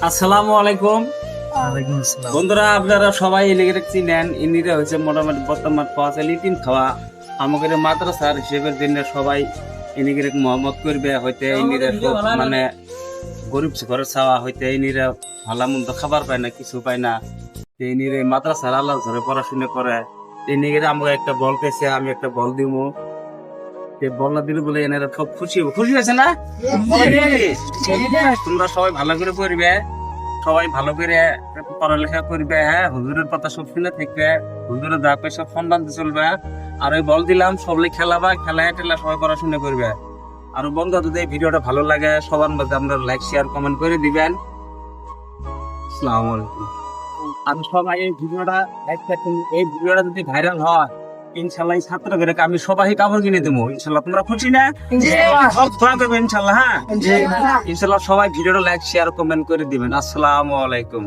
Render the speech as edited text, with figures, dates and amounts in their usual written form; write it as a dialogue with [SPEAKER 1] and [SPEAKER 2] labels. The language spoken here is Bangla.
[SPEAKER 1] আসসালামু আলাইকুম
[SPEAKER 2] ওয়ালাইকুম আসসালাম।
[SPEAKER 1] বন্ধুরা, আপনারা সবাই এলাকার চিনেন। ইনিরা হচ্ছে মোটামুটি বর্তমান পাওয়া লিটিন খাওয়া আমাদের মাদ্রাসার হিসেবের জন্য সবাই ইনিকে মহম্মদ করবে হইতে ইনিরা খুব মানে গরিব ঘরের চাওয়া হইতে ইনিরা ভালো মন্দ খাবার পায় না, কিছু পায় না। ইনিরে মাদ্রাসার আল্লাহ ধরে পড়াশোনা করে। ইনিকে আমরা একটা বল পেয়েছে, আমি একটা বল দিব। বল না দিলে বলে এনারা খুব খুশি খুশি হয়েছে না? তোমরা সবাই ভালো করে পড়বে, সবাই ভালো করে পড়ালেখা করবে। হ্যাঁ, হুজুরের কথা সব শুনে থাকবে, হুজুরের যা কই সব সম্মান দিয়ে চলবে। আর ওই বল দিলাম সবলে খেলাবা, খেলা টেলা সবাই পড়াশোনা করবে। আর বন্ধু, যদি এই ভিডিওটা ভালো লাগে সবার মধ্যে আপনারা লাইক শেয়ার কমেন্ট করে দিবেন। আসসালামু আলাইকুম। আর সবাই এই ভিডিওটা লাইক করুন। এই ভিডিওটা যদি ভাইরাল হয় ইনশাল্লাহ এই ছাত্রদের আমি সবাই কাপড় কিনে দেবো। ইনশাল্লাহ তোমরা খুশি না? সব দোয়া করবে ইনশাল্লাহ। হ্যাঁ, ইনশাল্লাহ সবাই ভিডিওটা লাইক শেয়ার কমেন্ট করে দিবেন। আসসালামু আলাইকুম।